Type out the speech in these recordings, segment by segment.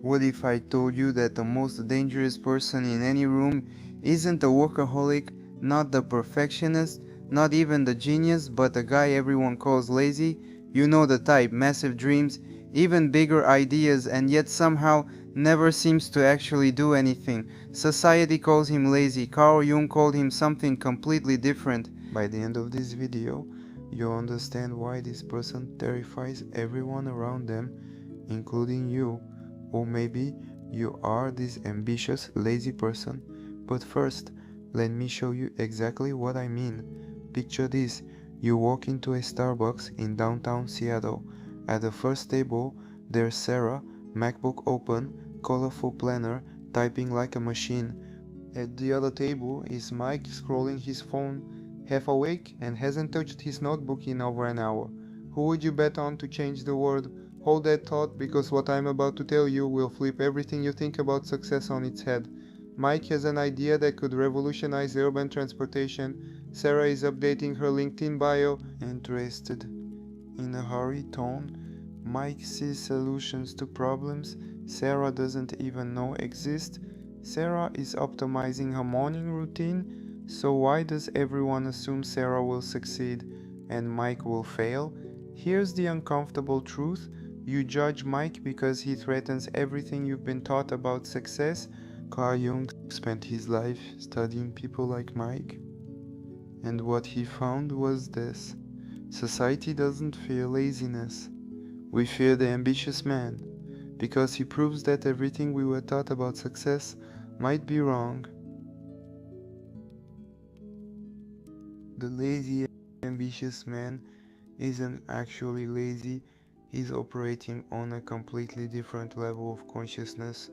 What if I told you that the most dangerous person in any room isn't a workaholic, not the perfectionist, not even the genius, but the guy everyone calls lazy? You know the type, massive dreams, even bigger ideas, and yet somehow never seems to actually do anything. Society calls him lazy. Carl Jung called him something completely different. By the end of this video, you'll understand why this person terrifies everyone around them, including you. Or maybe you are this ambitious, lazy person. But first, let me show you exactly what I mean. Picture this: you walk into a Starbucks in downtown Seattle. At the first table, there's Sarah, MacBook open, colorful planner, typing like a machine. At the other table is Mike scrolling his phone, half awake and hasn't touched his notebook in over an hour. Who would you bet on to change the world? Hold that thought, because what I'm about to tell you will flip everything you think about success on its head. Mike has an idea that could revolutionize urban transportation. Sarah is updating her LinkedIn bio. Interested, in a hurry tone. Mike sees solutions to problems Sarah doesn't even know exist. Sarah is optimizing her morning routine, so why does everyone assume Sarah will succeed and Mike will fail? Here's the uncomfortable truth: you judge Mike because he threatens everything you've been taught about success. Carl Jung spent his life studying people like Mike, and what he found was this: society doesn't fear laziness. We fear the ambitious man, because he proves that everything we were taught about success might be wrong. The lazy, ambitious man isn't actually lazy, he's operating on a completely different level of consciousness.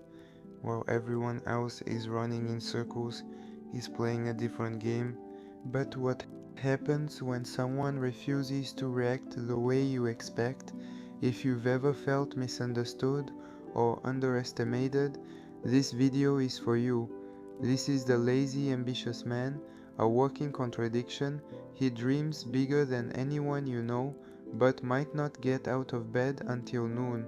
While everyone else is running in circles, he's playing a different game. But what happens when someone refuses to react the way you expect? If you've ever felt misunderstood or underestimated, this video is for you. This is the lazy ambitious man, a walking contradiction. He dreams bigger than anyone you know, but might not get out of bed until noon.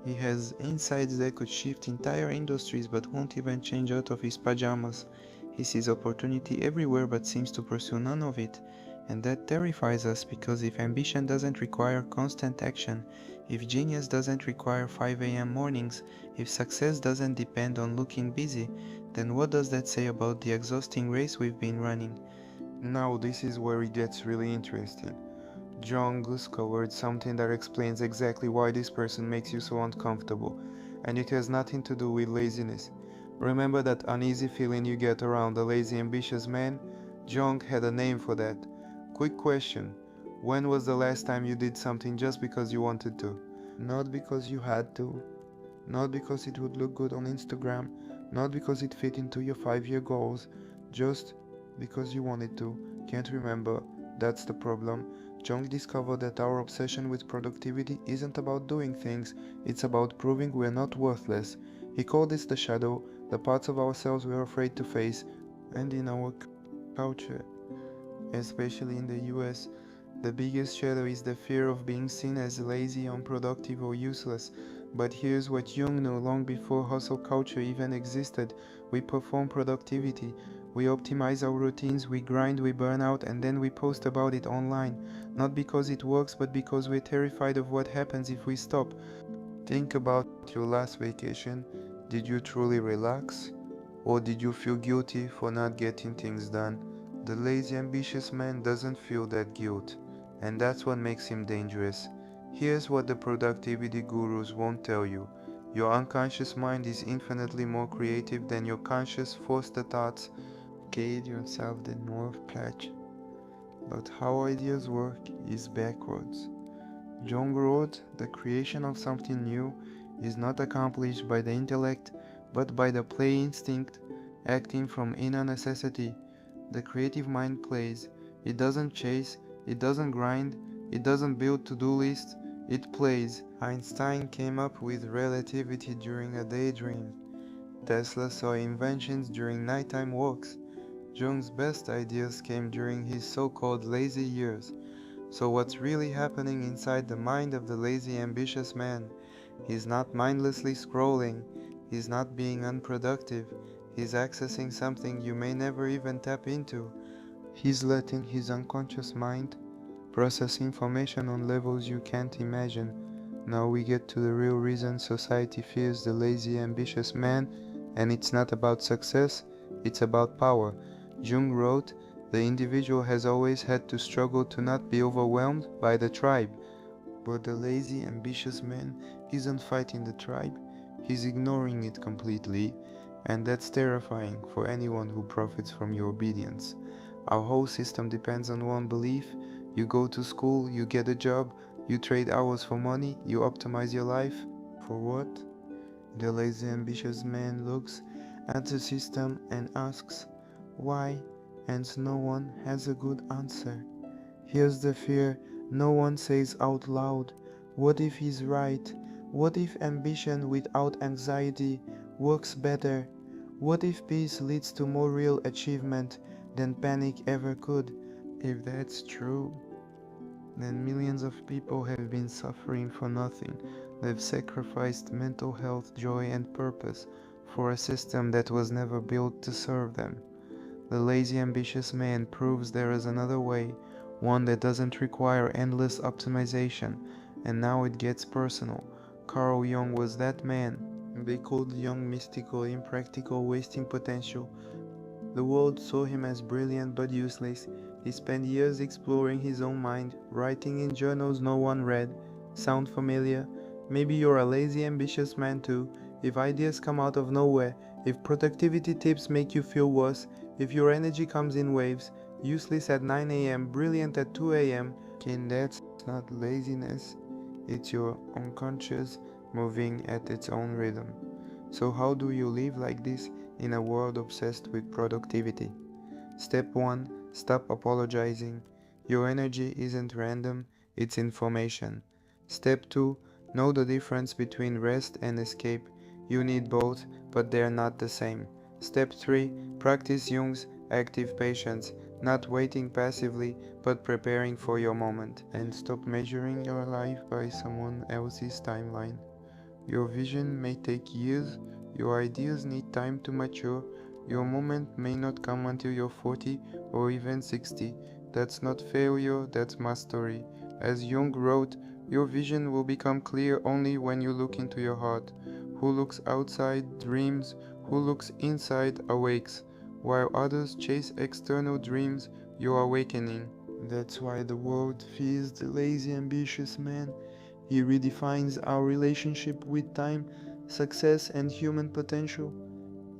He has insights that could shift entire industries but won't even change out of his pajamas. He sees opportunity everywhere but seems to pursue none of it. And that terrifies us, because if ambition doesn't require constant action, if genius doesn't require 5 a.m. mornings, if success doesn't depend on looking busy, then what does that say about the exhausting race we've been running? Now this is where it gets really interesting. Jung discovered something that explains exactly why this person makes you so uncomfortable, and it has nothing to do with laziness. Remember that uneasy feeling you get around a lazy, ambitious man? Jung had a name for that. Quick question: when was the last time you did something just because you wanted to? Not because you had to, not because it would look good on Instagram, not because it fit into your 5-year goals, just because you wanted to. Can't remember. That's the problem. Jung discovered that our obsession with productivity isn't about doing things, it's about proving we're not worthless. He called this the shadow, the parts of ourselves we're afraid to face. And in our culture, especially in the US, the biggest shadow is the fear of being seen as lazy, unproductive, or useless. But here's what Jung knew long before hustle culture even existed: we perform productivity. We optimize our routines, we grind, we burn out, and then we post about it online. Not because it works, but because we're terrified of what happens if we stop. Think about your last vacation. Did you truly relax? Or did you feel guilty for not getting things done? The lazy, ambitious man doesn't feel that guilt, and that's what makes him dangerous. Here's what the productivity gurus won't tell you: your unconscious mind is infinitely more creative than your conscious forced thoughts. Gauge yourself the north patch. But how ideas work is backwards. Jung wrote, the creation of something new is not accomplished by the intellect, but by the play instinct, acting from inner necessity. The creative mind plays. It doesn't chase, it doesn't grind, it doesn't build to-do lists, it plays. Einstein came up with relativity during a daydream. Tesla saw inventions during nighttime walks. Jung's best ideas came during his so-called lazy years. So what's really happening inside the mind of the lazy, ambitious man? He's not mindlessly scrolling, he's not being unproductive, he's accessing something you may never even tap into. He's letting his unconscious mind process information on levels you can't imagine. Now we get to the real reason society fears the lazy, ambitious man, and it's not about success, it's about power. Jung wrote, "The individual has always had to struggle to not be overwhelmed by the tribe." But the lazy, ambitious man isn't fighting the tribe, he's ignoring it completely, and that's terrifying for anyone who profits from your obedience. Our whole system depends on one belief: you go to school, you get a job, you trade hours for money, you optimize your life. For what? The lazy, ambitious man looks at the system and asks, why? And no one has a good answer. Here's the fear no one says out loud. What if he's right? What if ambition without anxiety works better? What if peace leads to more real achievement than panic ever could? If that's true, then millions of people have been suffering for nothing. They've sacrificed mental health, joy, and purpose for a system that was never built to serve them. The lazy, ambitious man proves there is another way, one that doesn't require endless optimization. And now it gets personal. Carl Jung was that man. They called Jung mystical, impractical, wasting potential. The world saw him as brilliant but useless. He spent years exploring his own mind, writing in journals no one read. Sound familiar? Maybe you're a lazy, ambitious man too. If ideas come out of nowhere, if productivity tips make you feel worse, if your energy comes in waves, useless at 9 a.m., brilliant at 2 a.m., that's not laziness. It's your unconscious moving at its own rhythm. So how do you live like this in a world obsessed with productivity? Step 1. Stop apologizing. Your energy isn't random, it's information. Step 2. Know the difference between rest and escape. You need both, but they're not the same. Step 3. Practice Jung's active patience, not waiting passively, but preparing for your moment. And stop measuring your life by someone else's timeline. Your vision may take years, your ideas need time to mature, your moment may not come until you're 40 or even 60. That's not failure, that's mastery. As Jung wrote, your vision will become clear only when you look into your heart. Who looks outside dreams, who looks inside awakes. While others chase external dreams, you're awakening. That's why the world fears the lazy, ambitious man. He redefines our relationship with time, success, and human potential.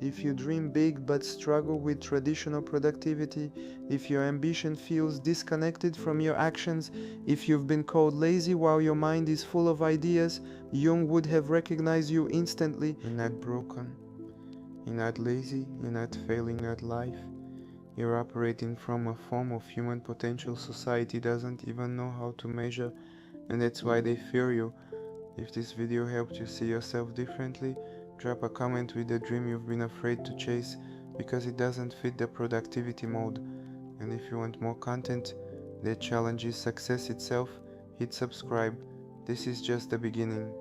If you dream big but struggle with traditional productivity, if your ambition feels disconnected from your actions, if you've been called lazy while your mind is full of ideas, Jung would have recognized you instantly. You're not broken, you're not lazy, you're not failing at life. You're operating from a form of human potential society doesn't even know how to measure, and that's why they fear you. If this video helped you see yourself differently, drop a comment with the dream you've been afraid to chase because it doesn't fit the productivity mode. And if you want more content that challenges success itself, hit subscribe. This is just the beginning.